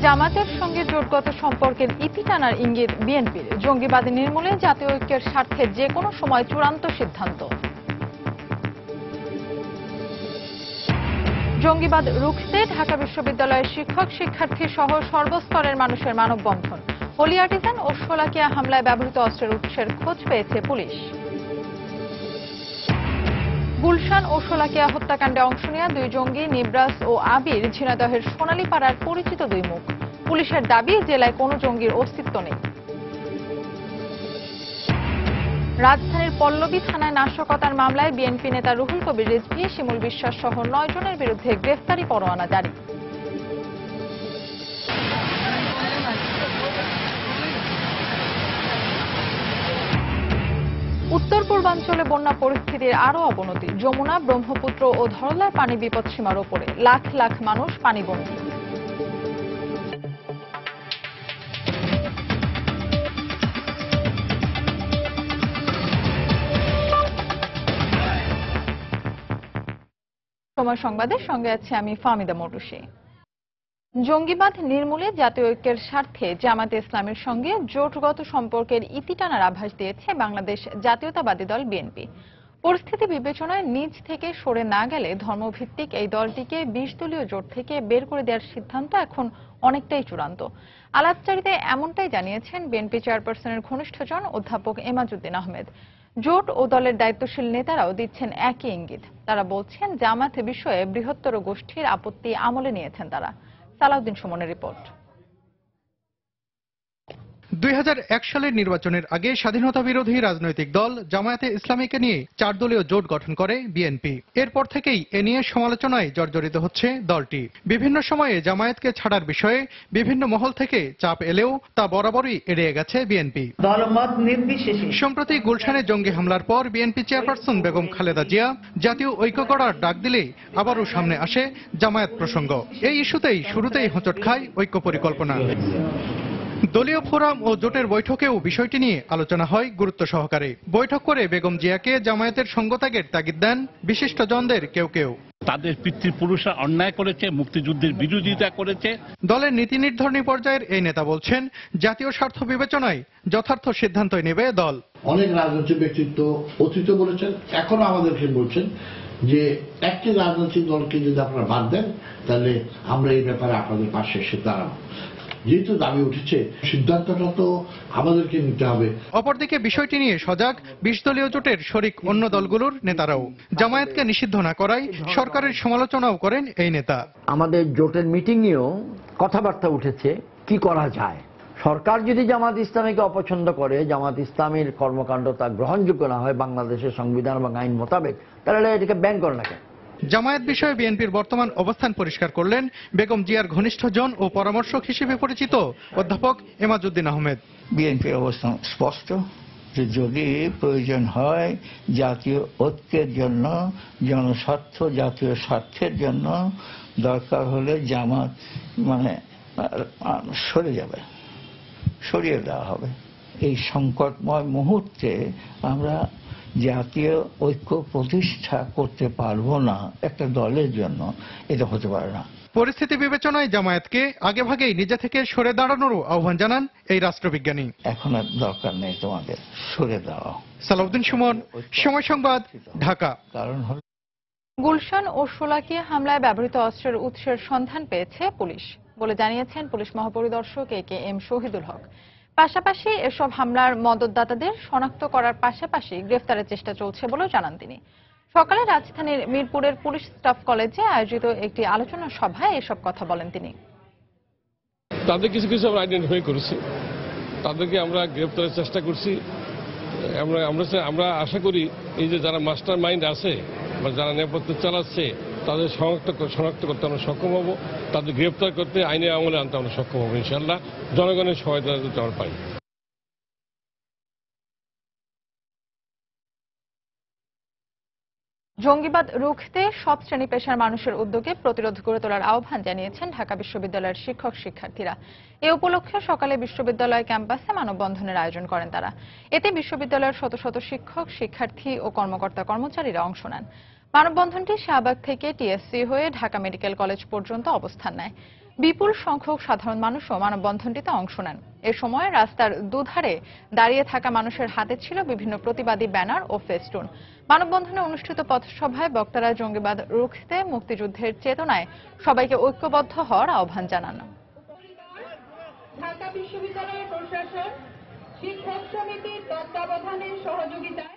জামাতের সঙ্গে জোটগত সম্পর্কের ইতি টানার ইঙ্গিত বিএনপির। জঙ্গিবাদ নির্মূলে জাতীয় ঐক্যের স্বার্থে যে কোনো সময় চূড়ান্ত সিদ্ধান্ত। জঙ্গিবাদ রুখতে ঢাকা বিশ্ববিদ্যালয়ের শিক্ষক শিক্ষার্থী সহ সর্বস্তরের মানুষের মানববন্ধন। হোলি আর্টিজান ও শোলাকিয়া হামলায় ব্যবহৃত অস্ত্রের উৎসের খোঁজ পেয়েছে পুলিশ। গুলশান ও শোলাকিয়া হত্যাকাণ্ডে অংশ নেওয়া দুই জঙ্গি নিবরাস ও আবির ঝিনাইদহের সোনালীপাড়ার পরিচিত দুই মুখ। পুলিশের দাবি, জেলায় কোনো জঙ্গির অস্তিত্ব নেই। রাজধানীর পল্লবী থানায় নাশকতার মামলায় বিএনপি নেতা রুহুল কবির রিজভী, শিমুল বিশ্বাস সহ 9 জনের বিরুদ্ধে গ্রেফতারি পরোয়ানা জারি। উত্তর পূর্বাঞ্চলে বন্যা পরিস্থিতির আরও অবনতি। যমুনা, ব্রহ্মপুত্র ও ধরলার পানি বিপদসীমার ওপরে, লাখ লাখ মানুষ পানিবন্দী। সময় সংবাদের সঙ্গে আছে আমি ফাহমিদা মৌটুসী। জঙ্গিবাদ নির্মূলে জাতীয় ঐক্যের স্বার্থে জামায়াতে ইসলামের সঙ্গে জোটগত সম্পর্কের ইতি টানার আভাস দিয়েছে বাংলাদেশ জাতীয়তাবাদী দল বিএনপি। পরিস্থিতি বিবেচনায় নিজ থেকে সরে না গেলে ধর্মভিত্তিক এই দলটিকে 20 দলীয় জোট থেকে বের করে দেওয়ার সিদ্ধান্ত এখন অনেকটাই চূড়ান্ত। আলাপচারিতে এমনটাই জানিয়েছেন বিএনপি চেয়ারপারসনের ঘনিষ্ঠজন অধ্যাপক এমাজউদ্দিন আহমেদ। জোট ও দলের দায়িত্বশীল নেতারাও দিচ্ছেন একই ইঙ্গিত। তারা বলছেন, জামাত বিষয়ে বৃহত্তর গোষ্ঠীর আপত্তি আমলে নিয়েছেন তারা। সালাউদ্দিন সুমনের রিপোর্ট। 2001 সালের নির্বাচনের আগে স্বাধীনতা বিরোধী রাজনৈতিক দল জামায়াতে ইসলামীকে নিয়ে 4 দলীয় জোট গঠন করে বিএনপি। এরপর থেকেই এ নিয়ে সমালোচনায় জর্জরিত হচ্ছে দলটি। বিভিন্ন সময়ে জামায়াতকে ছাড়ার বিষয়ে বিভিন্ন মহল থেকে চাপ এলেও তা বরাবরই এড়িয়ে গেছে বিএনপি। দলমত নির্বিশেষে সম্প্রতি গুলশানে জঙ্গি হামলার পর বিএনপি চেয়ারপারসন বেগম খালেদা জিয়া জাতীয় ঐক্য করার ডাক দিলেই আবারও সামনে আসে জামায়াত প্রসঙ্গ। এই ইস্যুতেই শুরুতেই হোঁচট খায় ঐক্য পরিকল্পনা। দলীয় ফোরাম ও জোটের বৈঠকেও বিষয়টি নিয়ে আলোচনা হয় গুরুত্ব সহকারে। বৈঠক করে বেগম জিয়াকে জামায়াতের সঙ্গত্যাগের তাগিদ দেন বিশিষ্টজনদের কেউ কেউ। তাদের পিতৃপুরুষরা অন্যায় করেছে, মুক্তিযুদ্ধের বিরোধিতা করেছে। দলের নীতি নির্ধারণী পর্যায়ের এই নেতা বলছেন, জাতীয় স্বার্থ বিবেচনায় যথার্থ সিদ্ধান্তই নেবে দল। অনেক রাজনৈতিক ব্যক্তিত্ব অতীত বলেছেন, এখনো আমাদেরকে বলছেন যে একটি রাজনৈতিক দলকে যদি আপনারা বাদ দেন তাহলে আমরা এই ব্যাপারে আপনাদের পাশে এসে দাঁড়াবো। যেহেতু দাবি উঠেছে, সিদ্ধান্তটা তো আমাদেরকে নিতে হবে। অপরদিকে বিষয়টি নিয়ে সজাগ 20 দলীয় জোটের শরিক অন্য দলগুলোর নেতারাও। জামায়াতকে নিষিদ্ধ না করায় সরকারের সমালোচনাও করেন এই নেতা। আমাদের জোটের মিটিং নিয়েও কথাবার্তা উঠেছে কি করা যায়। সরকার যদি জামাত ইসলামীকে অপছন্দ করে, জামাত ইসলামীর কর্মকাণ্ড তা গ্রহণযোগ্য না হয় বাংলাদেশের সংবিধান এবং আইন মোতাবেক, তাহলে এটাকে ব্যান করে না কেন? জামায়াত বিষয়ে বিএনপির বর্তমান অবস্থান পরিষ্কার করলেন বেগম জিয়ার ঘনিষ্ঠজন ও পরামর্শক হিসেবে পরিচিত অধ্যাপক এমাজউদ্দিন আহমেদ। বিএনপির অবস্থান স্পষ্ট যে যদি প্রয়োজন হয় জাতীয় ঐক্যের জন্য, জনস্বার্থ, জাতীয় স্বার্থের জন্য দরকার হলে জামাত সরিয়ে দেওয়া হবে। এই সংকটময় মুহূর্তে আমরা জাতীয় ঐক্য প্রতিষ্ঠা করতে পারবো না একটা দলের জন্য, এটা হতে পারে না। পরিস্থিতি বিবেচনায় জামায়াতকে আগেভাগেই নিজে থেকে সরে দাঁড়ানোরও আহ্বান জানান এই রাষ্ট্রবিজ্ঞানী। এখন আর দরকার নেই তোমাদের সরে দেওয়া। সালাউদ্দিন সুমন, সময় সংবাদ, ঢাকা। কারণ হল গুলশান ও শোলাকিয়া হামলায় ব্যবহৃত অস্ত্রের উৎসের সন্ধান পেয়েছে পুলিশ বলে জানিয়েছেন পুলিশ মহাপরিদর্শক একেএম শহীদুল হক। পাশাপাশি এসব হামলার মদতদাতাদের শনাক্ত করার পাশাপাশি গ্রেফতারের চেষ্টা চলছে বলেও জানান তিনি। সকালে রাজধানীর মিরপুরের পুলিশ স্টাফ কলেজে আয়োজিত একটি আলোচনা সভায় এসব কথা বলেন তিনি। তাদের কিছু কিছু আমরা আইডেন্টিফাই করেছি, তাদেরকে আমরা গ্রেফতারের চেষ্টা করছি। আমরা আশা করি এই যে যারা মাস্টার মাইন্ড আছে বা যারা নেপথ্য চালাচ্ছে তাদের শনাক্ত করতে আমরা সক্ষম হব, তাদের গ্রেফতার করতে আইনের আমলে আনতে আমরা সক্ষম হব ইনশাআল্লাহ, জনগণের সহায়তা যদি আমরা পাই। জঙ্গিবাদ রুখতে সব শ্রেণী পেশার মানুষের উদ্যোগে প্রতিরোধ গড়ে তোলার আহ্বান জানিয়েছেন ঢাকা বিশ্ববিদ্যালয়ের শিক্ষক শিক্ষার্থীরা। এ উপলক্ষে সকালে বিশ্ববিদ্যালয় ক্যাম্পাসে মানববন্ধনের আয়োজন করেন তারা। এতে বিশ্ববিদ্যালয়ের শত শত শিক্ষক, শিক্ষার্থী ও কর্মকর্তা কর্মচারীরা অংশ নেন। মানববন্ধনটি শাহবাগ থেকে টিএসসি হয়ে ঢাকা মেডিকেল কলেজ পর্যন্ত অবস্থান নেয়। বিপুল সংখ্যক সাধারণ মানুষও মানববন্ধনটিতে অংশ নেন। এ সময় রাস্তার দুধারে দাঁড়িয়ে থাকা মানুষের হাতে ছিল বিভিন্ন প্রতিবাদী ব্যানার ও ফেস্টুন। মানববন্ধনে অনুষ্ঠিত পথসভায় বক্তারা জঙ্গিবাদ রুখতে মুক্তিযুদ্ধের চেতনায় সবাইকে ঐক্যবদ্ধ হওয়ার আহ্বান জানান। ঢাকা বিশ্ববিদ্যালয়ের প্রশাসন শিক্ষক সমিতির তত্ত্বাবধানে সহযোগিতায়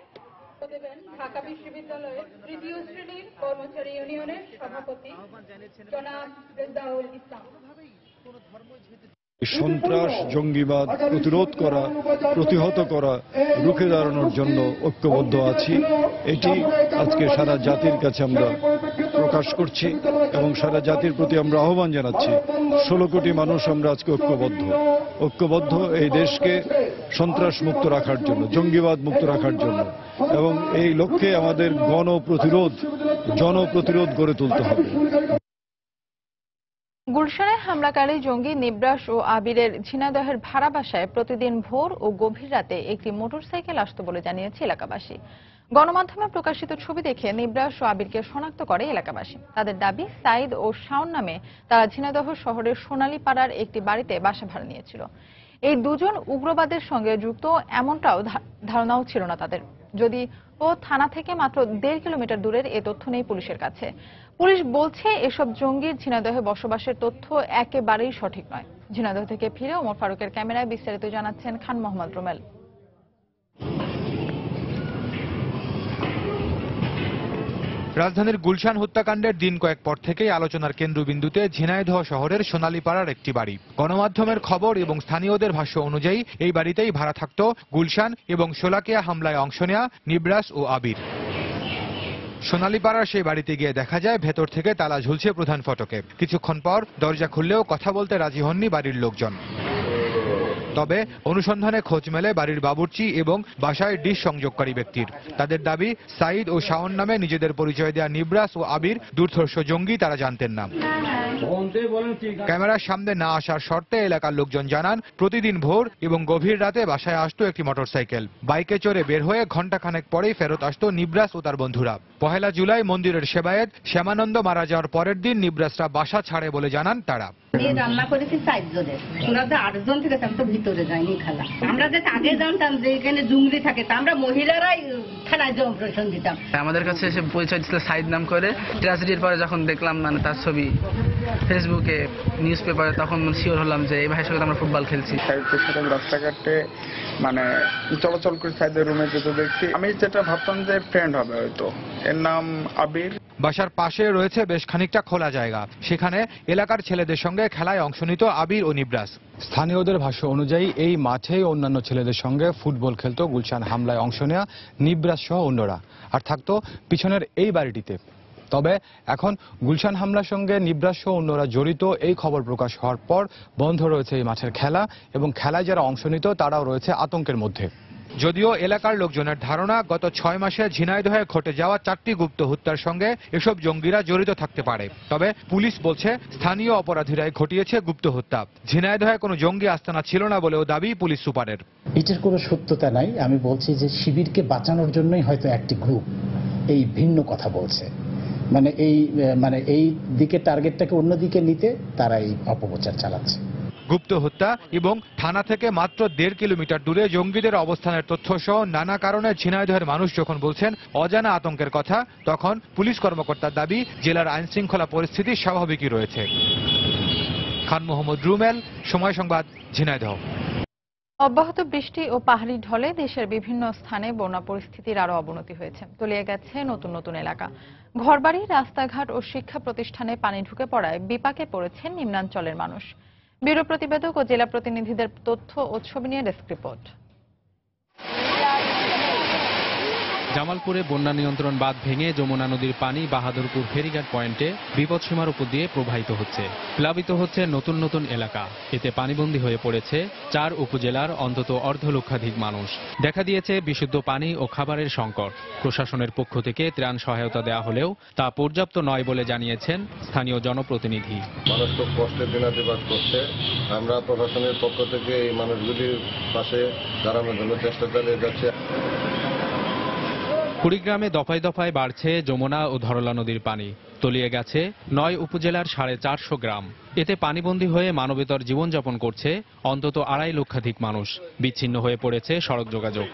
দেবেন ঢাকা বিশ্ববিদ্যালয়ের তৃতীয় শ্রেণীর কর্মচারী ইউনিয়নের সভাপতি জনাব রেজাউল ইসলাম। সন্ত্রাস জঙ্গিবাদ প্রতিরোধ করা, প্রতিহত করা, রুখে দাঁড়ানোর জন্য ঐক্যবদ্ধ আছি। এটি আজকে সারা জাতির কাছে আমরা প্রকাশ করছি এবং সারা জাতির প্রতি আমরা আহ্বান জানাচ্ছি। 16 কোটি মানুষ আমরা আজকে ঐক্যবদ্ধ এই দেশকে সন্ত্রাস মুক্ত রাখার জন্য, জঙ্গিবাদ মুক্ত রাখার জন্য, এবং এই লক্ষ্যে আমাদের জনপ্রতিরোধ গড়ে তুলতে হবে। গুলশানে হামলাকারী জঙ্গি নিবরাস ও আবিরের ঝিনাইদহের ভাড়া বাসায় প্রতিদিন ভোর ও গভীর রাতে একটি মোটরসাইকেল আসত বলে জানিয়েছে এলাকাবাসী। গণমাধ্যমে প্রকাশিত ছবি দেখে নিবরাস ও আবিরকে শনাক্ত করে এলাকাবাসী। তাদের দাবি, সাইদ ও শাওন নামে তারা ঝিনাইদহ শহরের সোনালীপাড়ার একটি বাড়িতে বাসা ভাড়া নিয়েছিল। এই দুজন উগ্রবাদের সঙ্গে যুক্ত এমনটাও ধারণাও ছিল না তাদের। যদি ও থানা থেকে মাত্র 1.5 কিলোমিটার দূরের এ তথ্য নেই পুলিশের কাছে। পুলিশ বলছে এসব জঙ্গির ঝিনাইদহে বসবাসের তথ্য একেবারেই সঠিক নয়। ঝিনাইদহ থেকে ফিরে ওমর ফারুকের ক্যামেরায় বিস্তারিত জানাচ্ছেন খান মোহাম্মদ রুমেল। রাজধানীর গুলশান হত্যাকাণ্ডের দিন কয়েক পর থেকেই আলোচনার কেন্দ্রবিন্দুতে ঝিনাইদহ শহরের সোনালীপাড়ার একটি বাড়ি। গণমাধ্যমের খবর এবং স্থানীয়দের ভাষ্য অনুযায়ী এই বাড়িতেই ভাড়া থাকত গুলশান এবং শোলাকিয়া হামলায় অংশ নেয়া নিবরাস ও আবির। সোনালীপাড়ার সেই বাড়িতে গিয়ে দেখা যায় ভেতর থেকে তালা ঝুলছে প্রধান ফটকে। কিছুক্ষণ পর দরজা খুললেও কথা বলতে রাজি হননি বাড়ির লোকজন। তবে অনুসন্ধানে খোঁজ মেলে বাড়ির বাবুর্চি এবং বাসায় ডিশ সংযোগকারী ব্যক্তির। তাদের দাবি, সাইদ ও শাওন নামে নিজেদের পরিচয় দেওয়া নিবরাস ও আবির দুর্ধর্ষ জঙ্গি তারা জানতেন না। ক্যামেরার সামনে না আসার শর্তে এলাকার লোকজন জানান, প্রতিদিন ভোর এবং গভীর রাতে বাসায় আসতো একটি মোটরসাইকেল। বাইকে চড়ে বের হয়ে ঘণ্টাখানেক পরেই ফেরত আসতো নিবরাস ও তার বন্ধুরা। 1 জুলাই মন্দিরের সেবায়েত শ্যামানন্দ মারা যাওয়ার পরের দিন নিবরাসরা বাসা ছাড়ে বলে জানান তারা। রান্না করেছি 4 জনের, ওরা তো 8 জন থেকে আমি তো ভিতরে যাইনি খালা। আমরা যে আগে জানতাম যে এখানে জঙ্গি থাকে, তা আমরা মহিলারাই থানায় যে অপারেশন দিতাম। আমাদের কাছে এসে পরিচয় দিচ্ছিল সাইদ নাম করে। ট্র্যাজেডির পরে যখন দেখলাম তার ছবি ফেসবুকে, নিউজ পেপারে, তখন শিওর হলাম যে এই ভাইয়ের সাথে আমরা ফুটবল খেলছি। সাইদের সাথে রাস্তাঘাটে চলাচল করে সাইদের রুমে যেতে দেখছি। আমি যেটা ভাবতাম যে ফ্রেন্ড হবে হয়তো। এর নাম আবির। বাসার পাশে রয়েছে বেশ খানিকটা খোলা জায়গা। সেখানে এলাকার ছেলেদের সঙ্গে খেলায় অংশ নিত আবির ও নিবরাস। স্থানীয়দের ভাষ্য অনুযায়ী এই মাঠেই অন্যান্য ছেলেদের সঙ্গে ফুটবল খেলত গুলশান হামলায় অংশ নেওয়া নিবরাস সহ অন্যরা, আর থাকতো পিছনের এই বাড়িটিতে। তবে এখন গুলশান হামলার সঙ্গে নিবরাস সহ অন্যরা জড়িত এই খবর প্রকাশ হওয়ার পর বন্ধ রয়েছে এই মাঠের খেলা, এবং খেলায় যারা অংশ নিত তারাও রয়েছে আতঙ্কের মধ্যে। যদিও এলাকার লোকজনের ধারণা, গত 6 মাসে ঝিনাইদহে ঘটে যাওয়া 4টি গুপ্ত হত্যার সঙ্গে এসব জঙ্গিরা জড়িত থাকতে পারে। তবে পুলিশ বলছে স্থানীয় অপরাধীরাই ঘটিয়েছে গুপ্ত হত্যা। ঝিনাইদহে কোনো জঙ্গি আস্তানা ছিল না বলেও দাবি পুলিশ সুপারের। এটার কোনো সত্যতা নাই। আমি বলছি যে শিবিরকে বাঁচানোর জন্যই হয়তো একটি গ্রুপ এই ভিন্ন কথা বলছে, এই দিকে টার্গেটটাকে অন্যদিকে নিতে তারা এই অপপ্রচার চালাচ্ছে। গুপ্ত হত্যা এবং থানা থেকে মাত্র 1.5 কিলোমিটার দূরে জঙ্গিদের অবস্থানের তথ্য সহ নানা কারণে ঝিনাইদহের মানুষ যখন বলছেন অজানা আতঙ্কের কথা, তখন পুলিশ কর্মকর্তার দাবি জেলার আইন শৃঙ্খলা পরিস্থিতি স্বাভাবিকই রয়েছে। খান মোহাম্মদ রুমেল, সময় সংবাদ, ঝিনাইদহ। অব্যাহত বৃষ্টি ও পাহাড়ি ঢলে দেশের বিভিন্ন স্থানে বন্যা পরিস্থিতির আরো অবনতি হয়েছে। তলিয়ে গেছে নতুন নতুন এলাকা। ঘরবাড়ি, রাস্তাঘাট ও শিক্ষা প্রতিষ্ঠানে পানি ঢুকে পড়ায় বিপাকে পড়েছেন নিম্নাঞ্চলের মানুষ। ব্যুরো প্রতিবেদক ও জেলা প্রতিনিধিদের তথ্য ও ছবি নিয়ে ডেস্ক রিপোর্ট। জামালপুরে বন্যা নিয়ন্ত্রণ বাঁধ ভেঙে যমুনা নদীর পানি বাহাদুরপুর ফেরিঘাট পয়েন্টে বিপদসীমার উপর দিয়ে প্রবাহিত হচ্ছে। প্লাবিত হচ্ছে নতুন নতুন এলাকা। এতে পানিবন্দী হয়ে পড়েছে 4 উপজেলার অন্তত 1,00,000 মানুষ। দেখা দিয়েছে বিশুদ্ধ পানি ও খাবারের সংকট। প্রশাসনের পক্ষ থেকে ত্রাণ সহায়তা দেওয়া হলেও তা পর্যাপ্ত নয় বলে জানিয়েছেন স্থানীয় জনপ্রতিনিধি। মানুষ খুব কষ্টে দিনাতিপাত করছে। আমরা প্রশাসনের পক্ষ থেকে এই মানুষগুলির পাশে দাঁড়ানোর জন্য চেষ্টা চালিয়ে যাচ্ছি। কুড়িগ্রামে দফায় দফায় বাড়ছে যমুনা ও ধরলা নদীর পানি। তলিয়ে গেছে 9 উপজেলার 450 গ্রাম। এতে পানিবন্দী হয়ে মানবেতর জীবনযাপন করছে অন্তত 2.5 লক্ষাধিক মানুষ। বিচ্ছিন্ন হয়ে পড়েছে সড়ক যোগাযোগ।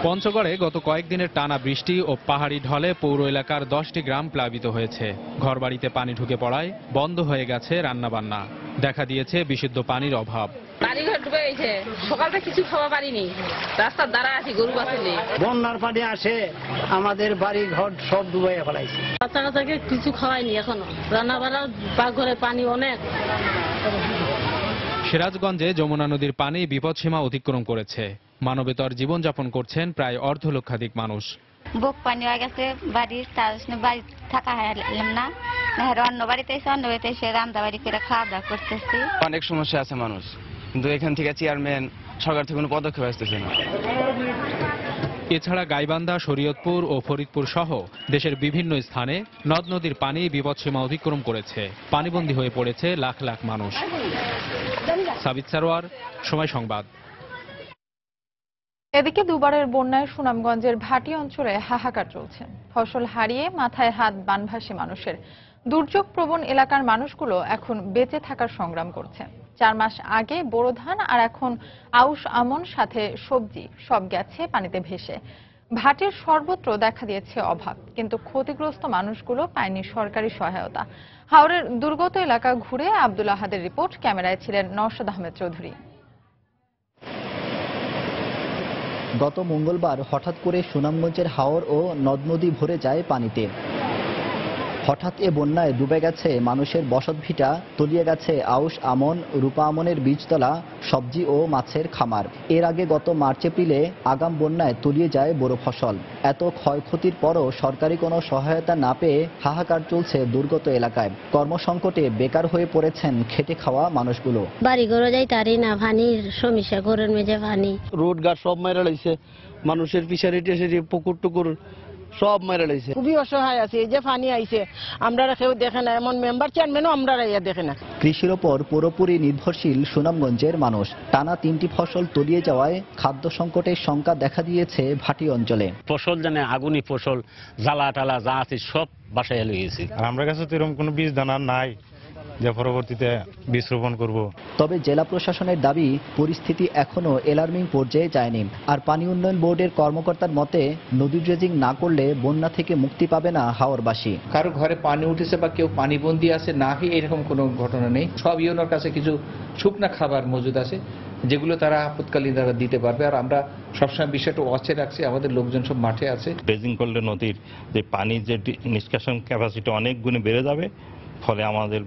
পঞ্চগড়ে গত কয়েকদিনের টানা বৃষ্টি ও পাহাড়ি ঢলে পৌর এলাকার 10টি গ্রাম প্লাবিত হয়েছে। ঘরবাড়িতে পানি ঢুকে পড়ায় বন্ধ হয়ে গেছে রান্নাবান্না। দেখা দিয়েছে বিশুদ্ধ পানির অভাব। বাড়িঘর ডুবে গেছে, সকালটা কিছু খাওয়া পারিনি, রাস্তার দ্বারা আছি, গরু বাছার নেই। বন্যার পানি আসে, আমাদের বাড়ি ঘর সব ডুবাইয়া ফেলাইছে। বাচ্চা কাচ্চাকে কিছু খাওয়াইনি এখনো, রান্না বান্না পাকঘরে পানি অনেক। সিরাজগঞ্জে যমুনা নদীর পানি বিপদসীমা অতিক্রম করেছে। মানবেতর জীবনযাপন করছেন প্রায় 1.5 লক্ষাধিক মানুষ। বুক পানি হয়ে গেছে বাড়ির, তার বাড়ি থাকা হারালাম না, অন্য বাড়িতে এসে অন্য বাড়িতে এসে রান্না বাড়ি করে খাওয়া দাওয়া করতেছি। অনেক সমস্যা আছে মানুষ, কিন্তু এখান থেকে চেয়ারম্যান সরকার থেকে কোনো পদক্ষেপ আসতেছে না। এছাড়া গাইবান্ধা, শরীয়তপুর ও ফরিদপুর সহ দেশের বিভিন্ন স্থানে নদ নদীর পানি বিপদসীমা অতিক্রম করেছে। পানিবন্দী হয়ে পড়েছে লাখ লাখ মানুষ। সাবিত সারোয়ার, সময় সংবাদ। এদিকে দুবারের বন্যায় সুনামগঞ্জের ভাটি অঞ্চলে হাহাকার চলছে। ফসল হারিয়ে মাথায় হাত বানভাসী মানুষের। দুর্যোগ প্রবণ এলাকার মানুষগুলো এখন বেঁচে থাকার সংগ্রাম করছে। 4 মাস আগে বোরো ধান আর এখন আউশ আমন সাথে সবজি সব গেছে পানিতে ভেসে। ভাটির সর্বত্র দেখা দিয়েছে অভাব, কিন্তু ক্ষতিগ্রস্ত মানুষগুলো পায়নি সরকারি সহায়তা। হাওরের দুর্গত এলাকা ঘুরে আব্দুল আহাদের রিপোর্ট, ক্যামেরায় ছিলেন নওশাদ আহমেদ চৌধুরী। গত মঙ্গলবার হঠাৎ করে সুনামগঞ্জের হাওর ও নদ নদী ভরে যায় পানিতে। হঠাৎ এ বন্যায় ডুবে গেছে মানুষের বসতভিটা, তলিয়ে গেছে আউশ আমন, রূপা আমনের বীজতলা, সবজি ও মাছের খামার। এর আগে গত মার্চ এপ্রিলে আগাম বন্যায় তলিয়ে যায় বোরো ফসল। এত ক্ষয়ক্ষতির পরও সরকারি কোনো সহায়তা না পেয়ে হাহাকার চলছে দুর্গত এলাকায়। কর্মসংকটে বেকার হয়ে পড়েছেন খেটে খাওয়া মানুষগুলো। বাড়ি ঘরে যাই তারি না, পানির সমস্যা, ঘরের মেঝে পানি, রোড ঘাট সব মেরে লাইছে, মানুষের পিছারি টেসারি পুকুর টুকুর সব মেরে লাইছে। খুবই অসহায় আছে, এই যে পানি আইছে আমরা কেউ দেখে না, এমন মেম্বার চেয়ারম্যানও আমরা দেখে না। কৃষির ওপর পুরোপুরি নির্ভরশীল সুনামগঞ্জের মানুষ। টানা 3টি ফসল তলিয়ে যাওয়ায় খাদ্য সংকটের শঙ্কা দেখা দিয়েছে ভাটি অঞ্চলে। ফসল জানে আগুনি ফসল, জ্বালা টালা যা আছে সব বাসায় এলে গেছে। আমরা কাছে তো এরকম কোনো বীজ দানা নাই যে পরবর্তীতে বীজ রোপণ করব। তবে জেলা প্রশাসনের দাবি পরিস্থিতি এখনো এলার্মিং পর্যায়ে যায়নি। আর পানি উন্নয়ন বোর্ডের কর্মকর্তার মতে নদী ড্রেজিং না করলে বন্যা থেকে মুক্তি পাবে না হাওরবাসী। কারো ঘরে পানি উঠেছে বা কেউ পানিবন্দী আছে না হয় এরকম কোনো ঘটনা নেই। সব ইউনোর কাছে কিছু শুকনা খাবার মজুদ আছে যেগুলো তারা আপৎকালীন তারা দিতে পারবে। আর আমরা সবসময় বিষয়টা ওয়াচে রাখছি, আমাদের লোকজন সব মাঠে আছে। ড্রেজিং করলে নদীর যে পানির যে নিষ্কাশন ক্যাপাসিটি অনেক গুণে বেড়ে যাবে, ফলে আমাদের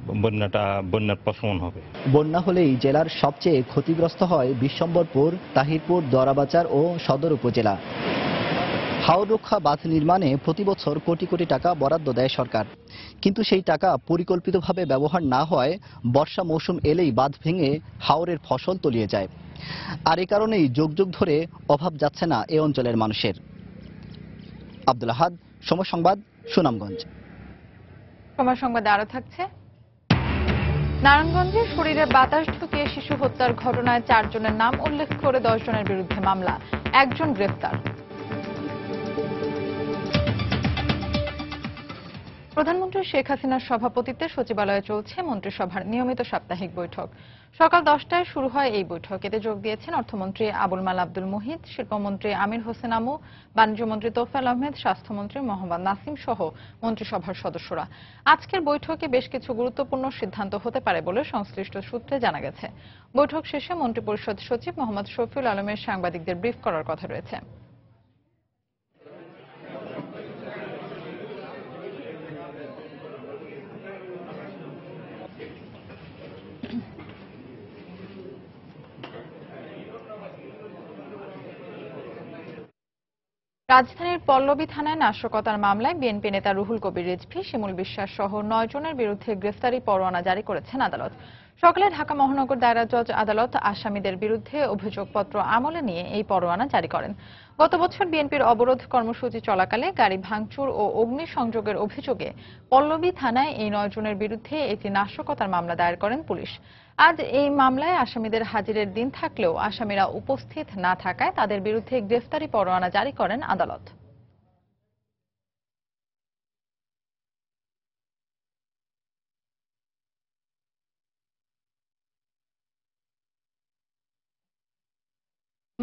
বন্যার প্রশমন হবে। বন্যা হলেই জেলার সবচেয়ে ক্ষতিগ্রস্ত হয় বিশ্বম্বরপুর, তাহিরপুর, দরাবাজার ও সদর উপজেলা। হাওর রক্ষা বাঁধ নির্মাণে প্রতি বছর কোটি কোটি টাকা বরাদ্দ দেয় সরকার, কিন্তু সেই টাকা পরিকল্পিতভাবে ব্যবহার না হওয়ায় বর্ষা মৌসুম এলেই বাঁধ ভেঙে হাওরের ফসল তলিয়ে যায়। আর এ কারণেই যুগ যুগ ধরে অভাব যাচ্ছে না এ অঞ্চলের মানুষের। আব্দুল আহাদ, সময় সংবাদ, সুনামগঞ্জ। সময় সংবাদে আরো থাকছে, নারায়ণগঞ্জে শরীরে বাতাস ঢুকিয়ে শিশু হত্যার ঘটনায় 4 জনের নাম উল্লেখ করে 10 জনের বিরুদ্ধে মামলা, 1 জন গ্রেফতার। প্রধানমন্ত্রী শেখ হাসিনার সভাপতিত্বে সচিবালয়ে চলছে মন্ত্রিসভার নিয়মিত সাপ্তাহিক বৈঠক। সকাল 10টায় শুরু হয় এই বৈঠক। এতে যোগ দিয়েছেন অর্থমন্ত্রী আবুল মাল আব্দুল মুহিত, শিল্পমন্ত্রী আমির হোসেন আমু, বাণিজ্যমন্ত্রী তোফায়েল আহমেদ, স্বাস্থ্যমন্ত্রী মোহাম্মদ নাসিম সহ মন্ত্রিসভার সদস্যরা। আজকের বৈঠকে বেশ কিছু গুরুত্বপূর্ণ সিদ্ধান্ত হতে পারে বলে সংশ্লিষ্ট সূত্রে জানা গেছে। বৈঠক শেষে মন্ত্রিপরিষদ সচিব মোহাম্মদ শফিউল আলমের সাংবাদিকদের ব্রিফ করার কথা রয়েছে। রাজধানীর পল্লবী থানায় নাশকতার মামলায় বিএনপি নেতা রুহুল কবির রিজভী, শিমুল বিশ্বাস সহ 9 জনের বিরুদ্ধে গ্রেফতারি পরোয়ানা জারি করেছেন আদালত। সকালে ঢাকা মহানগর দায়রা জজ আদালত আসামিদের বিরুদ্ধে অভিযোগপত্র আমলে নিয়ে এই পরোয়ানা জারি করেন। গত বছর বিএনপির অবরোধ কর্মসূচি চলাকালে গাড়ি ভাঙচুর ও অগ্নিসংযোগের অভিযোগে পল্লবী থানায় এই 9 জনের বিরুদ্ধে একটি নাশকতার মামলা দায়ের করেন পুলিশ। আজ এই মামলায় আসামিদের হাজিরের দিন থাকলেও আসামিরা উপস্থিত না থাকায় তাদের বিরুদ্ধে গ্রেফতারি পরোয়ানা জারি করেন আদালত।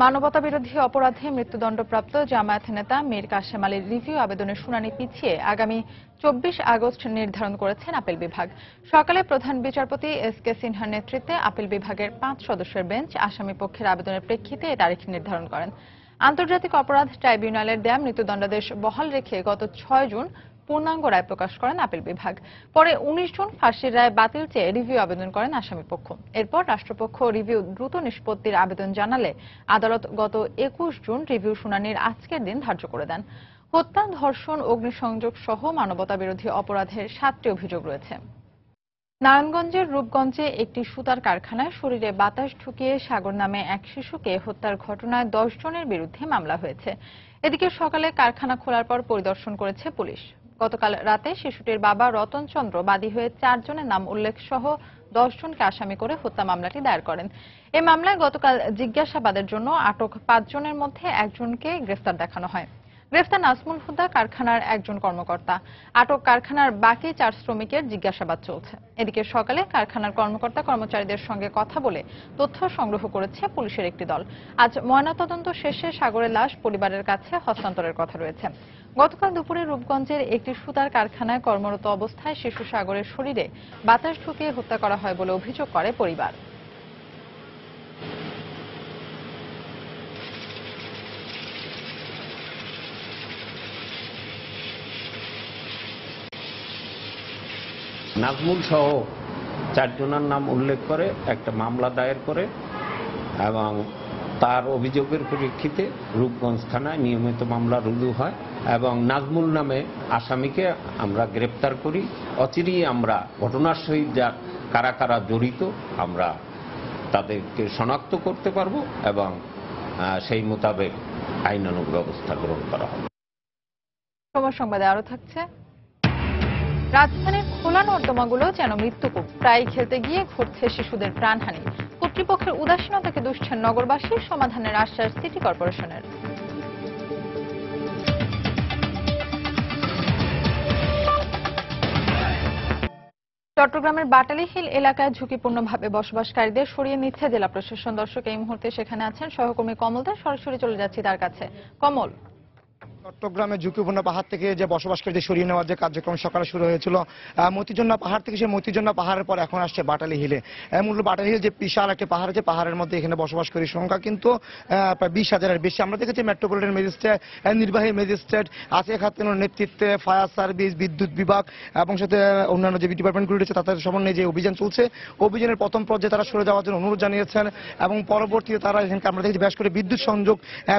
মানবতা বিরোধী অপরাধে মৃত্যুদণ্ডপ্রাপ্ত জামায়াত নেতা মীর কাসেম আলীর রিভিউ আবেদনের শুনানি পিছিয়ে আগামী 24 আগস্ট নির্ধারণ করেছেন আপিল বিভাগ। সকালে প্রধান বিচারপতি এস.কে. সিনহার নেতৃত্বে আপিল বিভাগের 5 সদস্যের বেঞ্চ আসামি পক্ষের আবেদনের প্রেক্ষিতে এই তারিখ নির্ধারণ করেন। আন্তর্জাতিক অপরাধ ট্রাইব্যুনালের দেয়া মৃত্যুদণ্ডাদেশ বহাল রেখে গত 6 জুন পূর্ণাঙ্গ রায় প্রকাশ করেন আপিল বিভাগ। পরে 19 জুন ফাঁসির রায় বাতিল চেয়ে রিভিউ আবেদন করেন আসামিপক্ষ। এরপর রাষ্ট্রপক্ষ রিভিউ দ্রুত নিষ্পত্তির আবেদন জানালে আদালত গত 21 জুন রিভিউ শুনানির আজকের দিন ধার্য করে দেন। হত্যা, ধর্ষণ, অগ্নিসংযোগ সহ মানবতা বিরোধী অপরাধের 7টি অভিযোগ রয়েছে। নারায়ণগঞ্জের রূপগঞ্জে একটি সুতার কারখানায় শরীরে বাতাস ঢুকিয়ে সাগর নামে এক শিশুকে হত্যার ঘটনায় 10 জনের বিরুদ্ধে মামলা হয়েছে। এদিকে সকালে কারখানা খোলার পর পরিদর্শন করেছে পুলিশ। গতকাল রাতে শিশুটির বাবা রতন চন্দ্র বাদী হয়ে 4 জনের নাম উল্লেখ সহ 10 জনকে আসামি করে হত্যা মামলাটি দায়ের করেন। এই মামলায় গতকাল জিজ্ঞাসাবাদের জন্য আটক 5 জনের মধ্যে একজনকে গ্রেফতার দেখানো হয়। গ্রেফতার নাজমুল হুদা কারখানার একজন কর্মকর্তা। আটক কারখানার বাকি 4 শ্রমিকের জিজ্ঞাসাবাদ চলছে। এদিকে সকালে কারখানার কর্মকর্তা কর্মচারীদের সঙ্গে কথা বলে তথ্য সংগ্রহ করেছে পুলিশের একটি দল। আজ ময়নাতদন্ত শেষে সাগরের লাশ পরিবারের কাছে হস্তান্তরের কথা রয়েছে। গতকাল দুপুরে রূপগঞ্জের একটি সুতার কারখানায় কর্মরত অবস্থায় শিশু সাগরের শরীরে বাতাস ঢুকিয়ে হত্যা করা হয় বলে অভিযোগ করে পরিবার। নাজমুল সহ 4 জনের নাম উল্লেখ করে একটা মামলা দায়ের করে এবং তার অভিযোগের প্রেক্ষিতে রূপগঞ্জ থানায় নিয়মিত মামলা রুজু হয় এবং নাজমুল নামে আসামিকে আমরা গ্রেপ্তার করি। অচিরেই আমরা ঘটনার সহিত যা কারা কারা জড়িত আমরা তাদেরকে শনাক্ত করতে পারবো এবং সেই মোতাবেক আইনানুগ ব্যবস্থা গ্রহণ করা হবে। সময় সংবাদে আরো থাকছে। রাজধানীর খোলা নর্দমাগুলো যেন মৃত্যুকূপ, প্রায় খেলতে গিয়ে ঘটছে শিশুদের প্রাণহানি। কর্তৃপক্ষের উদাসীনতাকে দুষছেন নগরবাসী, সমাধানের আশ্বাস সিটি কর্পোরেশনের। চট্টগ্রামের বাটালি হিল এলাকায় ঝুঁকিপূর্ণভাবে বসবাসকারীদের সরিয়ে নিচ্ছে জেলা প্রশাসন। দর্শক, এই মুহূর্তে সেখানে আছেন সহকর্মী কমল দাস। সরাসরি চলে যাচ্ছি তার কাছে। কমল, চট্টগ্রামের ঝুঁকিপূর্ণ পাহাড় থেকে যে বসবাসকারীদের সরিয়ে নেওয়ার যে কার্যক্রম সকালে শুরু হয়েছিল মতিজন্না পাহাড় থেকে, সেই মতিজন্না পাহাড়ের পর এখন আসছে বাটালি হিলে। মূলত বাটালি হিল যে বিশাল একটা পাহাড় আছে, পাহাড়ের মধ্যে এখানে বসবাসকারীর সংখ্যা কিন্তু প্রায় 20,000-এর বেশি। আমরা দেখেছি মেট্রোপলিটন ম্যাজিস্ট্রেট, নির্বাহী ম্যাজিস্ট্রেট আসিয়া খাতুনের নেতৃত্বে ফায়ার সার্ভিস, বিদ্যুৎ বিভাগ এবং সাথে অন্যান্য যে ডিপার্টমেন্টগুলি রয়েছে তাদের সমন্বয়ে যে অভিযান চলছে, অভিযানের প্রথম পর্যায়ে তারা সরে যাওয়ার জন্য অনুরোধ জানিয়েছেন এবং পরবর্তীতে তারা এখানকে আমরা দেখেছি বেশ করে বিদ্যুৎ সংযোগ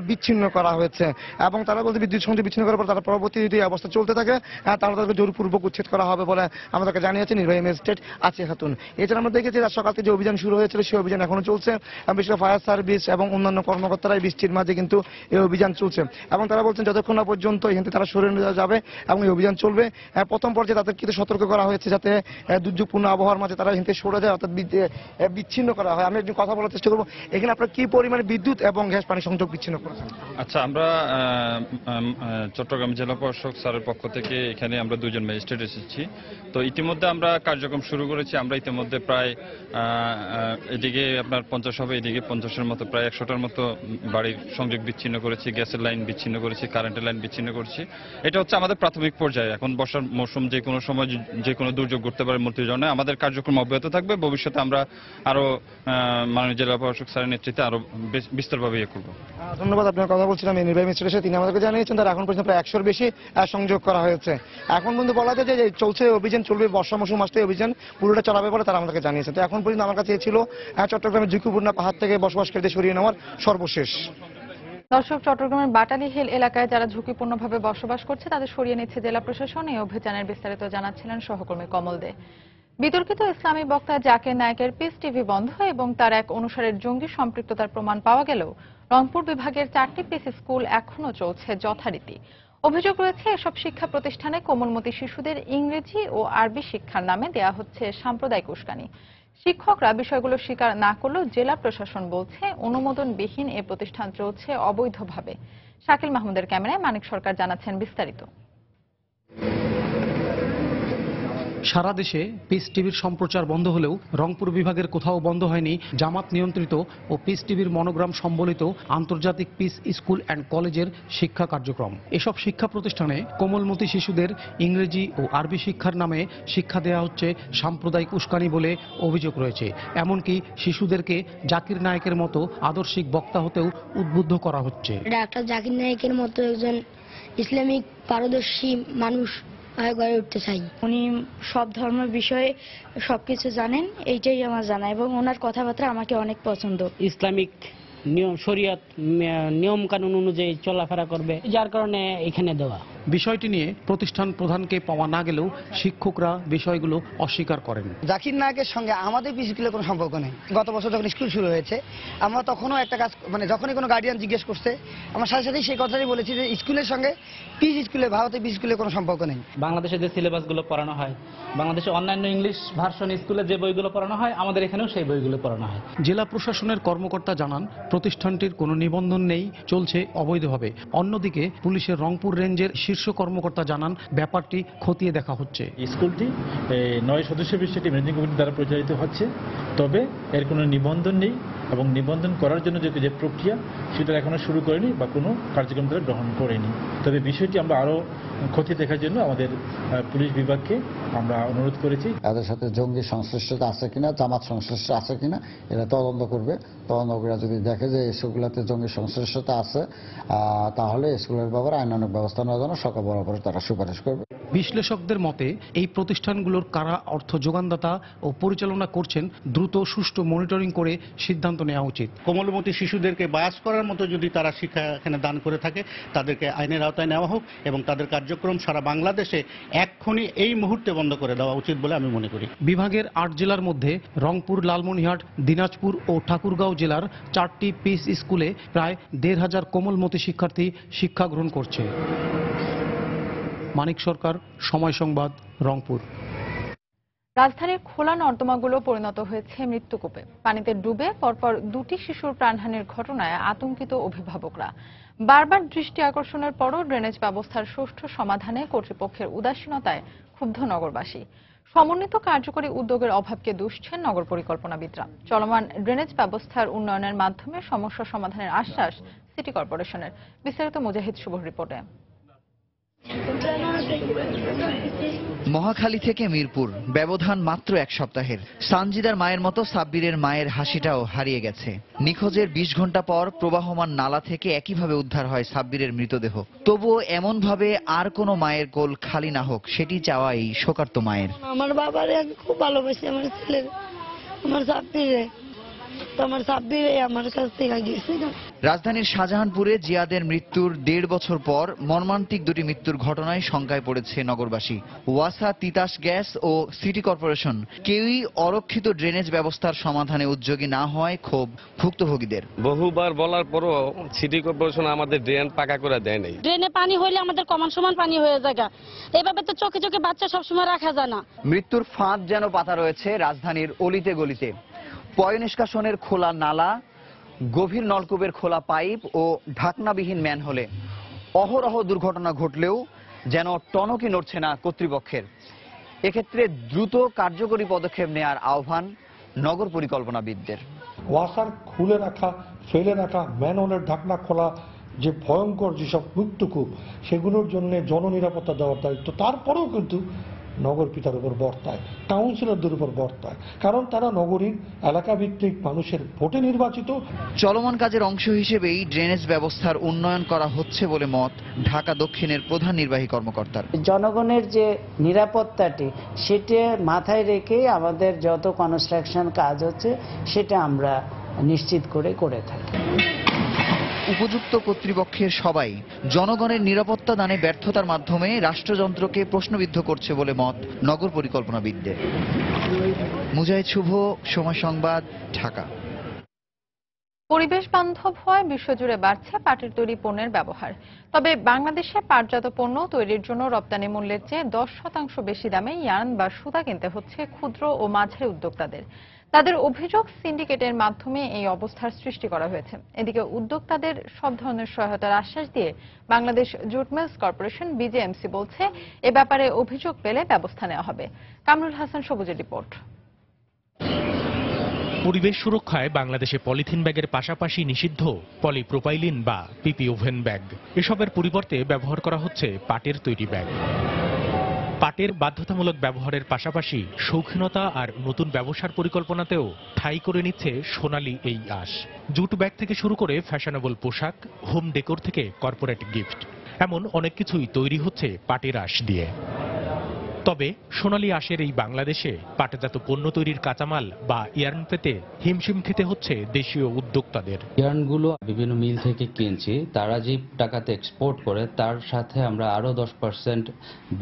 বিচ্ছিন্ন করা হয়েছে এবং তারা বলতে বিদ্যুৎ সংযোগ বিচ্ছিন্ন করার পর তারা পরবর্তী যদি অবস্থা চলতে থাকে তাহলে তাদেরকে জোরপূর্বক উচ্ছেদ করা হবে বলে আমাদেরকে জানিয়েছে নির্বাহী ম্যাজিস্ট্রেট আসিয়া খাতুন। এছাড়া আমরা দেখেছি আজ সকাল থেকে যে অভিযান শুরু হয়েছিল সেই অভিযান এখনো চলছে। বিশেষ করে ফায়ার সার্ভিস এবং অন্যান্য কর্মকর্তারাই বৃষ্টির মাঝে কিন্তু এই অভিযান চলছে এবং তারা বলছেন যতক্ষণ না পর্যন্ত এখান থেকে তারা সরে নিয়ে যাবে এবং এই অভিযান চলবে। প্রথম পর্যায়ে তাদের কিন্তু সতর্ক করা হয়েছে যাতে দুর্যোগপূর্ণ আবহাওয়ার মাঝে তারা এখান থেকে সরে যায়, অর্থাৎ বিচ্ছিন্ন করা হয়। আমি একটু কথা বলার চেষ্টা করবো, এখানে আপনারা কি পরিমাণে বিদ্যুৎ এবং গ্যাস পানি সংযোগ বিচ্ছিন্ন করেছেন? আচ্ছা, আমরা চট্টগ্রাম জেলা প্রশাসক স্যারের পক্ষ থেকে এখানে আমরা 2 জন ম্যাজিস্ট্রেট এসেছি। তো ইতিমধ্যে আমরা কার্যক্রম শুরু করেছি। আমরা ইতিমধ্যে প্রায় এদিকে আপনার 50 হবে, এদিকে 50-এর মতো, প্রায় 100টার মতো বাড়ির সংযোগ বিচ্ছিন্ন করেছি, গ্যাসের লাইন বিচ্ছিন্ন করেছি, কারেন্টের লাইন বিচ্ছিন্ন করেছি। এটা হচ্ছে আমাদের প্রাথমিক পর্যায়ে। এখন বর্ষার মৌসুম, যে কোনো সময় যে কোনো দুর্যোগ ঘটতে পারে মূর্তিজনে। আমাদের কার্যক্রম অব্যাহত থাকবে। ভবিষ্যতে আমরা আরো মাননীয় জেলা প্রশাসক স্যারের নেতৃত্বে আরো বিস্তরভাবে ইয়ে করবো। ধন্যবাদ। আপনার কথা বলছিলাম এই নির্বাহী ম্যাজিস্ট্রেটের সাথে, তিনি আমাদেরকে জানিয়েছেন তারা এখন পর্যন্ত প্রায় 100-এর বেশি সংযোগ করা হয়েছে। এখন পর্যন্ত বলা যায় যে চলছে অভিযান, চলবে বর্ষা মৌসুম আসতে অভিযান পুরোটা চালাবে বলে তারা আমাদেরকে জানিয়েছে। তো এখন পর্যন্ত আমার কাছে ছিল চট্টগ্রামের ঝুঁকিপূর্ণ পাহাড় থেকে বসবাসকারীদের সরিয়ে নেওয়ার সর্বশেষ। দর্শক, চট্টগ্রামের বাটালি হিল এলাকায় যারা ঝুঁকিপূর্ণভাবে বসবাস করছে তাদের সরিয়ে নিচ্ছে জেলা প্রশাসন। এই অভিযানের বিস্তারিত জানাচ্ছিলেন সহকর্মী কমল দে। বিতর্কিত ইসলামী বক্তা জাকির নায়েকের পিস টিভি বন্ধ এবং তার এক অনুসারের জঙ্গি সম্পৃক্ততার প্রমাণ পাওয়া গেলেও রংপুর বিভাগের 4টি পিস স্কুল এখনো চলছে যথারীতি। অভিযোগ রয়েছে এসব শিক্ষা প্রতিষ্ঠানে কোমলমতি শিশুদের ইংরেজি ও আরবি শিক্ষার নামে দেয়া হচ্ছে সাম্প্রদায়িক উস্কানি। শিক্ষকরা বিষয়গুলো স্বীকার না করলেও জেলা প্রশাসন বলছে অনুমোদনবিহীন এ প্রতিষ্ঠান চলছে অবৈধভাবে। শাকিল মাহমুদের ক্যামেরায় মানিক সরকার জানাচ্ছেন বিস্তারিত। সারা দেশে পিস টিভির সম্প্রচার বন্ধ হলেও রংপুর বিভাগের কোথাও বন্ধ হয়নি জামাত নিয়ন্ত্রিত ও পিস টিভির মনোগ্রাম সম্বলিত আন্তর্জাতিক পিস স্কুল অ্যান্ড কলেজের শিক্ষা কার্যক্রম। এসব শিক্ষা প্রতিষ্ঠানে কোমলমতি শিশুদের ইংরেজি ও আরবি শিক্ষার নামে শিক্ষা দেওয়া হচ্ছে সাম্প্রদায়িক উস্কানি বলে অভিযোগ রয়েছে। এমনকি শিশুদেরকে জাকির নায়েকের মতো আদর্শিক বক্তা হতেও উদ্বুদ্ধ করা হচ্ছে। ডাক্তার জাকির নায়েকের মতো একজন ইসলামিক পারদর্শী মানুষ গড়ে উঠতে চাই। উনি সব ধর্মের বিষয়ে সবকিছু জানেন, এইটাই আমার জানা, এবং ওনার কথাবার্তা আমাকে অনেক পছন্দ। ইসলামিক নিয়ম শরিয়ত নিয়ম কানুন অনুযায়ী চলাফেরা করবে, যার কারণে এখানে দেওয়া। বিষয়টি নিয়ে প্রতিষ্ঠান প্রধানকে পাওয়া না গেলেও শিক্ষকরা বিষয়গুলো অস্বীকার করেন। জাকির নায়কের সঙ্গে আমাদের পিস স্কুলের কোনো সম্পর্ক নেই। গত বছর যখন স্কুল শুরু হয়েছে আমরা তখনও একটা কাজ যখনই কোনো গার্ডিয়ান জিজ্ঞেস করছে আমার সাথে সাথেই সেই কথাটাই বলেছি যে স্কুলের সঙ্গে পিস স্কুলে ভারতের পিস স্কুলের কোনো সম্পর্ক নেই। বাংলাদেশে যে সিলেবাসগুলো পড়ানো হয়, বাংলাদেশে অন্যান্য ইংলিশ ভার্সন স্কুলে যে বইগুলো পড়ানো হয়, আমাদের এখানেও সেই বইগুলো পড়ানো হয়। জেলা প্রশাসনের কর্মকর্তা জানান প্রতিষ্ঠানটির কোনো নিবন্ধন নেই, চলছে অবৈধভাবে। অন্যদিকে পুলিশের রংপুর রেঞ্জের শীর্ষ কর্মকর্তা জানান ব্যাপারটি খতিয়ে দেখা হচ্ছে। স্কুলটি 9 সদস্য বিশিষ্ট ম্যানেজিং কমিটি দ্বারা পরিচালিত হচ্ছে, তবে এর কোনো নিবন্ধন নেই এবং নিবন্ধন করার জন্য যে প্রক্রিয়া সেটা এখনো শুরু করেনি বা কোনো কার্যক্রম তারা গ্রহণ করেনি। তবে বিষয়টি আমরা আরো খতিয়ে দেখার জন্য আমাদের পুলিশ বিভাগকে আমরা অনুরোধ করেছি। এদের সাথে জঙ্গি সংশ্লিষ্টতা আছে কিনা, জামাত সংশ্লিষ্ট আছে কিনা এরা তদন্ত করবে। তদন্ত করে যদি দেখে যে স্কুলগুলোতে জঙ্গি সংশ্লিষ্টতা আছে তাহলে স্কুলের ব্যাপারে আইনানুগ ব্যবস্থা নেওয়ার জন্য সরকার বরাবর তারা সুপারিশ করবে। বিশ্লেষকদের মতে এই প্রতিষ্ঠানগুলোর কারা অর্থ যোগানদাতা ও পরিচালনা করছেন দ্রুত সুষ্ঠু মনিটরিং করে সিদ্ধান্ত নেওয়া উচিত। কোমলমতি শিশুদেরকে বায়াস করার মতো যদি তারা শিক্ষা এখানে দান করে থাকে তাদেরকে আইনের আওতায় নেওয়া হোক এবং তাদের কার্যক্রম সারা বাংলাদেশে এক্ষুনি এই মুহূর্তে বন্ধ করে দেওয়া উচিত বলে আমি মনে করি। বিভাগের 8 জেলার মধ্যে রংপুর, লালমনিরহাট, দিনাজপুর ও ঠাকুরগাঁও জেলার 4টি পিস স্কুলে প্রায় 1,500 কোমলমতি শিক্ষার্থী শিক্ষা গ্রহণ করছে। মানিক সরকার, সময় সংবাদ, রংপুর। রাজধানীর খোলা নর্দমাগুলো পরিণত হয়েছে মৃত্যুকূপে। পানিতে ডুবে পরপর 2টি শিশুর প্রাণহানির ঘটনায় আতঙ্কিত অভিভাবকরা। বারবার দৃষ্টি আকর্ষণের পরও ড্রেনেজ ব্যবস্থার সুষ্ঠু সমাধানে কর্তৃপক্ষের উদাসীনতায় ক্ষুব্ধ নগরবাসী। সমন্বিত কার্যকরী উদ্যোগের অভাবকে দুষছেন নগর পরিকল্পনাবিদরা। চলমান ড্রেনেজ ব্যবস্থার উন্নয়নের মাধ্যমে সমস্যা সমাধানের আশ্বাস সিটি কর্পোরেশনের। বিস্তারিত মুজাহিদ শুভর রিপোর্টে। মহাখালী থেকে মিরপুর ব্যবধান মাত্র 1 সপ্তাহের। সানজিদার মায়ের মতো সাব্বিরের মায়ের হাসিটাও হারিয়ে গেছে। নিখোঁজের 20 ঘন্টা পর প্রবাহমান নালা থেকে একইভাবে উদ্ধার হয় সাব্বিরের মৃতদেহ। তবুও এমনভাবে আর কোনো মায়ের কোল খালি না হোক সেটি চাওয়া এই শোকার্ত মায়ের। আমার বাবারে আমি খুব ভালোবাসি, আমার ছেলে, আমার সাব্বিরে, আমার সাব্বিরে আমার কাছ থেকে গেছে। রাজধানীর শাহজাহানপুরে জিয়াদের মৃত্যুর 1.5 বছর পর মর্মান্তিক 2টি মৃত্যুর ঘটনায় শঙ্কায় পড়েছে নগরবাসী। ওয়াসা, তিতাস গ্যাস ও সিটি কর্পোরেশন কেউই অরক্ষিত ড্রেনেজ ব্যবস্থার সমাধানে উদ্যোগী না হওয়ায় ক্ষোভ ভুক্তভোগীদের। বহুবার বলার পরও সিটি কর্পোরেশন আমাদের ড্রেন পাকা করে দেয় নাই। ড্রেনে পানি হইলে আমাদের কমান সমান পানি হয়ে যায়। এভাবে তো চোখে চোখে বাচ্চা সবসময় রাখা যায় না। মৃত্যুর ফাঁদ যেন পাতা রয়েছে রাজধানীর অলিতে গলিতে। পয় নিষ্কাশনের খোলা নালা, গভীর নলকূপের খোলা পাইপ ও ঢাকনাবিহীন ম্যানহোলে অহরহ দুর্ঘটনা ঘটলেও যেন টনকই নড়ছে না কর্তৃপক্ষের। এক্ষেত্রে দ্রুত কার্যকরী পদক্ষেপ নেয়ার আহ্বান নগর পরিকল্পনাবিদদের। ওয়াসার খুলে রাখা, ফেলে রাখা, ম্যানহোলের ঢাকনা খোলা যে ভয়ঙ্কর যেসব মৃত্যুকূপ, সেগুলোর জন্য জননিরাপত্তা দেওয়ার দায়িত্ব তারপরেও কিন্তু নগর পিতার উপর বর্তায়, কাউন্সিলরদের উপর বর্তায়, কারণ তারা নগরীর এলাকাভিত্তিক মানুষের ভোটে নির্বাচিত। চলমান কাজের অংশ হিসেবেই ড্রেনেজ ব্যবস্থার উন্নয়ন করা হচ্ছে বলে মত ঢাকা দক্ষিণের প্রধান নির্বাহী কর্মকর্তার। জনগণের যে নিরাপত্তাটি সেটা মাথায় রেখে আমাদের যত কনস্ট্রাকশন কাজ হচ্ছে সেটা আমরা নিশ্চিত করে থাকি। উপযুক্ত কর্তৃপক্ষের সবাই জনগণের নিরাপত্তা দানে ব্যর্থতার মাধ্যমে রাষ্ট্রযন্ত্রকে প্রশ্নবিদ্ধ করছে বলে মত নগর পরিকল্পনাবিদদের। মুজাহিদ শুভ, সময় সংবাদ, ঢাকা। পরিবেশ বান্ধব হওয়ায় বিশ্বজুড়ে বাড়ছে পাটের তৈরি পণ্যের ব্যবহার। তবে বাংলাদেশে পাটজাত পণ্য তৈরির জন্য রপ্তানি মূল্যের চেয়ে 10% বেশি দামে ইয়ার্ন বা সুতা কিনতে হচ্ছে ক্ষুদ্র ও মাঝারি উদ্যোক্তাদের। তাদের অভিযোগ সিন্ডিকেটের মাধ্যমে এই অবস্থার সৃষ্টি করা হয়েছে। এদিকে উদ্যোক্তাদের সব ধরনের সহায়তার আশ্বাস দিয়ে Bangladesh jute mills corporation BJMC বলছে, এ ব্যাপারে অভিযোগ পেলে ব্যবস্থা নেওয়া হবে। কামরুল হাসান সবুজের রিপোর্ট। পরিবেশ সুরক্ষায় বাংলাদেশে পলিথিন ব্যাগের পাশাপাশি নিষিদ্ধ পলিপ্রোপাইলিন বা পিপি ওভেন ব্যাগ। এসবের পরিবর্তে ব্যবহার করা হচ্ছে পাটের তৈরি ব্যাগ। পাটের বাধ্যতামূলক ব্যবহারের পাশাপাশি শৌখিনতা আর নতুন ব্যবসার পরিকল্পনাতেও ঠাঁই করে নিচ্ছে সোনালী এই আঁশ। জুট ব্যাগ থেকে শুরু করে ফ্যাশনেবল পোশাক, হোম ডেকোর থেকে কর্পোরেট গিফট, এমন অনেক কিছুই তৈরি হচ্ছে পাটের আঁশ দিয়ে। তবে সোনালী আঁশের এই বাংলাদেশে পাটজাত পণ্য তৈরির কাঁচামাল বা ইয়ার্ন পেতে হিমশিম খেতে হচ্ছে দেশীয় উদ্যোক্তাদের। ইয়ার্নগুলো বিভিন্ন মিল থেকে কিনছি, তারা যে টাকাতে এক্সপোর্ট করে তার সাথে আমরা আরো 10%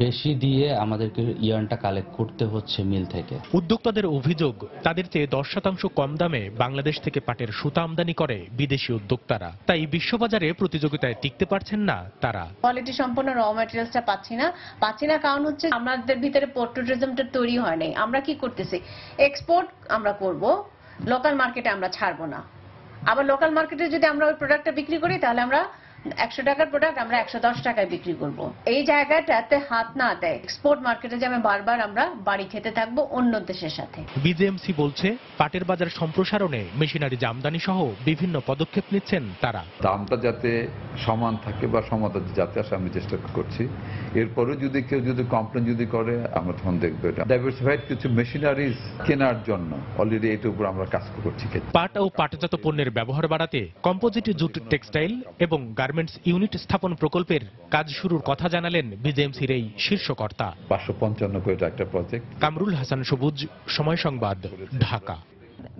বেশি দিয়ে আমাদেরকে ইয়ার্নটা কালেক্ট করতে হচ্ছে মিল থেকে। উদ্যোক্তাদের অভিযোগ, তাদের চেয়ে 10% কম দামে বাংলাদেশ থেকে পাটের সুতা আমদানি করে বিদেশি উদ্যোক্তারা। তাই বিশ্ববাজারে প্রতিযোগিতায় টিকতে পারছেন না তারা। কোয়ালিটি সম্পন্ন র ম্যাটেরিয়ালসটা পাচ্ছি না কারণ হচ্ছে আমাদের ভিতরে পোর্ট্রেটিজমটা তৈরি হয় নাই। আমরা কি করতেছি, এক্সপোর্ট আমরা করব, লোকাল মার্কেটে আমরা ছাড়বো না। আবার লোকাল মার্কেটে যদি আমরা ওই প্রোডাক্টটা বিক্রি করি তাহলে আমরা 100 টাকার প্রোডাক্ট আমরা 110 টাকায় বিক্রি করব। এই জায়গাটাতে হাত না দেয় এক্সপোর্ট মার্কেটে যে আমি বারবার আমরা বাড়ি খেতে থাকবো অন্য দেশের সাথে। বিজেএমসি বলছে, পাটের বাজার সম্প্রসারণে মেশিনারি আমদানি সহ বিভিন্ন পদক্ষেপ নিচ্ছেন তারা। দামটা যাতে সমান থাকে বা সমাধান যাতে আসে আমি চেষ্টা করছি। এরপরে যদি কেউ কমপ্লেন করে আমরা তখন দেখবো এটা ডাইভার্সিফাইড কিছু মেশিনারিজ কেনার জন্য অলরেডি এটার উপর আমরা কাজ করছি। পাট ও পাটজাত পণ্যের ব্যবহার বাড়াতে কম্পোজিট জুট টেক্সটাইল এবং গার্মেন্টস ইউনিট স্থাপন প্রকল্পের কাজ শুরুর কথা জানালেন বিজেএমসির এই শীর্ষকর্তা। 555 কোটি টাকা প্রজেক্ট। কামরুল হাসান সবুজ, সময় সংবাদ, ঢাকা।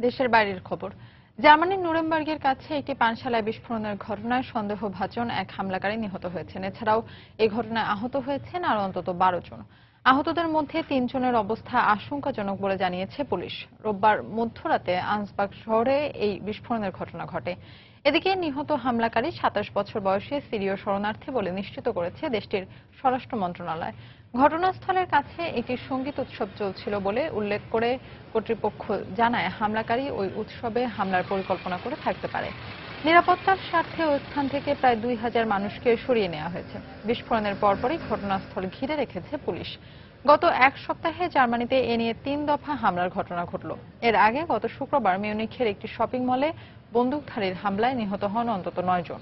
দেশের বাইরের খবর। জার্মানির নুরেমবার্গের কাছে একটি পানশালায় বিস্ফোরণের ঘটনায় সন্দেহভাজন এক হামলাকারী নিহত হয়েছেন। এছাড়াও এই ঘটনায় আহত হয়েছেন আরো অন্তত 12 জন। আহতদের মধ্যে 3 জনের অবস্থা আশঙ্কাজনক বলে জানিয়েছে পুলিশ। রোববার মধ্যরাতে আন্সবার্গ শহরে এই বিস্ফোরণের ঘটনা ঘটে। এদিকে নিহত হামলাকারী 27 বছর বয়সী সিরীয় শরণার্থী বলে নিশ্চিত করেছে দেশটির স্বরাষ্ট্র মন্ত্রণালয়। ঘটনাস্থলের কাছে একটি সঙ্গীত উৎসব চলছিল বলে উল্লেখ করে কর্তৃপক্ষ জানায়, হামলাকারী ওই উৎসবে হামলার পরিকল্পনা করে থাকতে পারে। নিরাপত্তার স্বার্থে ওই স্থান থেকে প্রায় 2000 মানুষকে সরিয়ে নেওয়া হয়েছে। বিস্ফোরণের পরপরই ঘটনাস্থল ঘিরে রেখেছে পুলিশ। গত এক সপ্তাহে জার্মানিতে এ নিয়ে 3 দফা হামলার ঘটনা ঘটল। এর আগে গত শুক্রবার মিউনিখের একটি শপিং মলে বন্দুকধারীর হামলায় নিহত হন অন্তত 9 জন।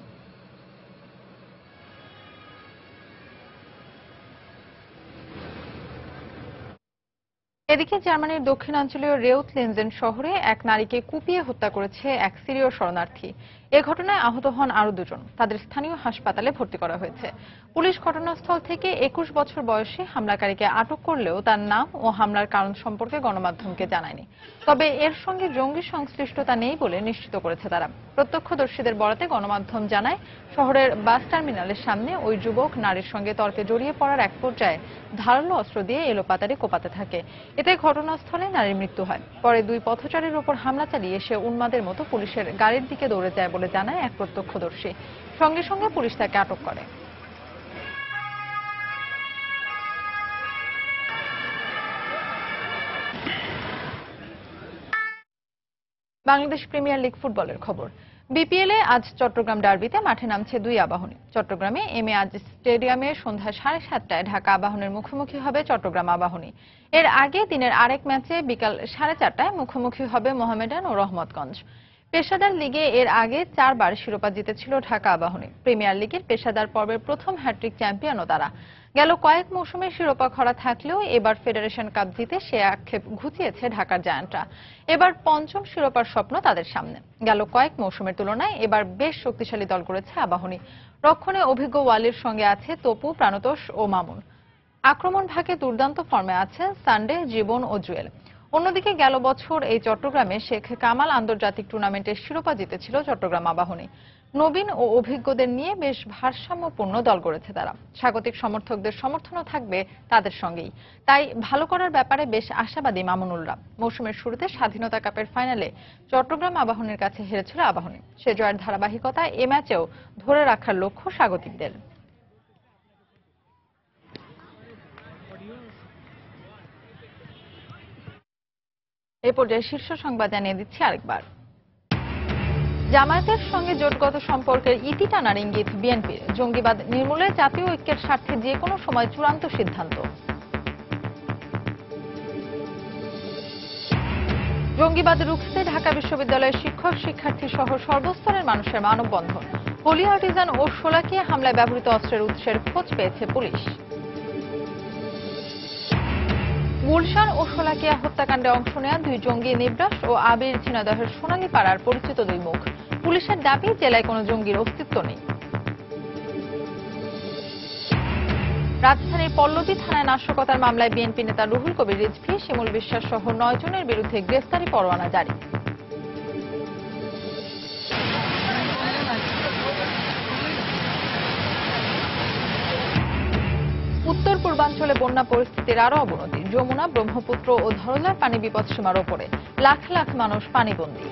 এদিকে জার্মানির দক্ষিণাঞ্চলীয় রেউথলেনজেন শহরে এক নারীকে কুপিয়ে হত্যা করেছে এক সিরীয় শরণার্থী। এ ঘটনায় আহত হন আরো 2 জন। তাদের স্থানীয় হাসপাতালে ভর্তি করা হয়েছে। পুলিশ ঘটনাস্থল থেকে 21 বছর বয়সী হামলাকারীকে আটক করলেও তার নাম ও হামলার কারণ সম্পর্কে গণমাধ্যমকে জানায়নি। তবে এর সঙ্গে জঙ্গি সংশ্লিষ্টতা নেই বলে নিশ্চিত করেছে তারা। প্রত্যক্ষদর্শীদের বরাতে গণমাধ্যম জানায়, শহরের বাস টার্মিনালের সামনে ওই যুবক নারীর সঙ্গে তর্কে জড়িয়ে পড়ার এক পর্যায়ে ধারালো অস্ত্র দিয়ে এলোপাতাড়ি কোপাতে থাকে। এতে ঘটনাস্থলে নারীর মৃত্যু হয়। পরে 2 পথচারীর উপর হামলা চালিয়ে সে উন্মাদের মতো পুলিশের গাড়ির দিকে দৌড়ে যায় বলে জানায় এক প্রত্যক্ষদর্শী। সঙ্গে সঙ্গে পুলিশ তাকে আটক করে। বাংলাদেশ প্রিমিয়ার লিগ ফুটবলের খবর। বিপিএলে আজ চট্টগ্রাম ডার্বিতে মাঠে নামছে 2 আবাহনী। চট্টগ্রামে এম এ আজ স্টেডিয়ামে সন্ধ্যা 7:30টায় ঢাকা আবাহনীর মুখোমুখি হবে চট্টগ্রাম আবাহনী। এর আগে দিনের আরেক ম্যাচে বিকাল 4:30টায় মুখোমুখি হবে মোহামেডান ও রহমতগঞ্জ। পেশাদার লিগে এর আগে 4 বার শিরোপা জিতেছিল ঢাকা আবাহনী। প্রিমিয়ার লিগের পেশাদার পর্বের প্রথম হ্যাট্রিক চ্যাম্পিয়নও তারা। গেল কয়েক মৌসুমে শিরোপা খরা থাকলেও এবার ফেডারেশন কাপ জিতে সে আক্ষেপ ঘুচিয়েছে ঢাকার জায়ান্টরা। এবার 5ম শিরোপার স্বপ্ন তাদের সামনে। গেল কয়েক মৌসুমের তুলনায় এবার বেশ শক্তিশালী দল করেছে আবাহনী। রক্ষণে অভিজ্ঞ ওয়ালির সঙ্গে আছে তপু, প্রাণতোষ ও মামুন। আক্রমণ ভাগে দুর্দান্ত ফর্মে আছে সানডে, জীবন ও জুয়েল। অন্যদিকে গেল বছর এই চট্টগ্রামে শেখ কামাল আন্তর্জাতিক টুর্নামেন্টের শিরোপা জিতেছিল চট্টগ্রাম আবাহনী। নবীন ও অভিজ্ঞদের নিয়ে বেশ ভারসাম্যপূর্ণ দল গড়েছে তারা। স্বাগতিক সমর্থকদের সমর্থনও থাকবে তাদের সঙ্গেই। তাই ভালো করার ব্যাপারে বেশ আশাবাদী মামুনুলরা। মৌসুমের শুরুতে স্বাধীনতা কাপের ফাইনালে চট্টগ্রাম আবাহনীর কাছে হেরেছিল আবাহনী। সে জয়ের ধারাবাহিকতায় এ ম্যাচেও ধরে রাখার লক্ষ্য স্বাগতিকদের। এই পর্যায়ে শীর্ষ সংবাদ জানিয়ে দিচ্ছি আরেকবার। জামায়াতের সঙ্গে জোটগত সম্পর্কের ইতি টানার ইঙ্গিত বিএনপির। জঙ্গিবাদ নির্মূলে জাতীয় ঐক্যের স্বার্থে যে কোনো সময় চূড়ান্ত সিদ্ধান্ত। জঙ্গিবাদ রুখতে ঢাকা বিশ্ববিদ্যালয়ের শিক্ষক শিক্ষার্থী সহ সর্বস্তরের মানুষের মানববন্ধন। পলি আর্টিজান ও শোলাকিয়া হামলায় ব্যবহৃত অস্ত্রের উৎসের খোঁজ পেয়েছে পুলিশ। গুলশান ও শোলাকিয়া হত্যাকাণ্ডে অংশ নেওয়া 2 জঙ্গি নিবরাস ও আবির ঝিনাইদহের সোনালী পাড়ার পরিচিত 2 মুখ। পুলিশের দাবি জেলায় কোনো জঙ্গির অস্তিত্ব নেই। রাজধানীর পল্লবী থানায় নাশকতার মামলায় বিএনপি নেতা রুহুল কবির রিজভী, শিমুল বিশ্বাস সহ 9 জনের বিরুদ্ধে গ্রেফতারি পরোয়ানা জারি। উত্তর পূর্বাঞ্চলে বন্যা পরিস্থিতির আরো অবনতি। যমুনা, ব্রহ্মপুত্র ও ধরলার পানি বিপদসীমার ওপরে, লাখ লাখ মানুষ পানিবন্দী।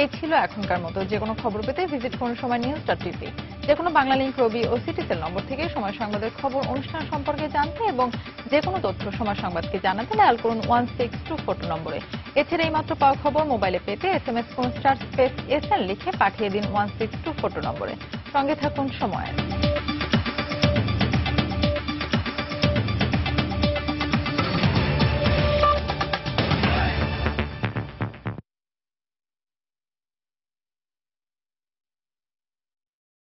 এই ছিল এখনকার মতো। যে কোনো খবর পেতে ভিজিট করুন সময়নিউজ.টিভি। যে কোনো বাংলা লিংক, রবি ও সিটিসেল নম্বর থেকে সময় সংবাদের খবর, অনুষ্ঠান সম্পর্কে জানতে এবং যে কোনো তথ্য সময় সংবাদকে জানাতে ডায়াল করুন 16242 নম্বরে। এছাড়া এই মাত্র পাওয়া খবর মোবাইলে পেতে SMS করুন *SN লিখে পাঠিয়ে দিন 16242 নম্বরে। সঙ্গে থাকুন সময়।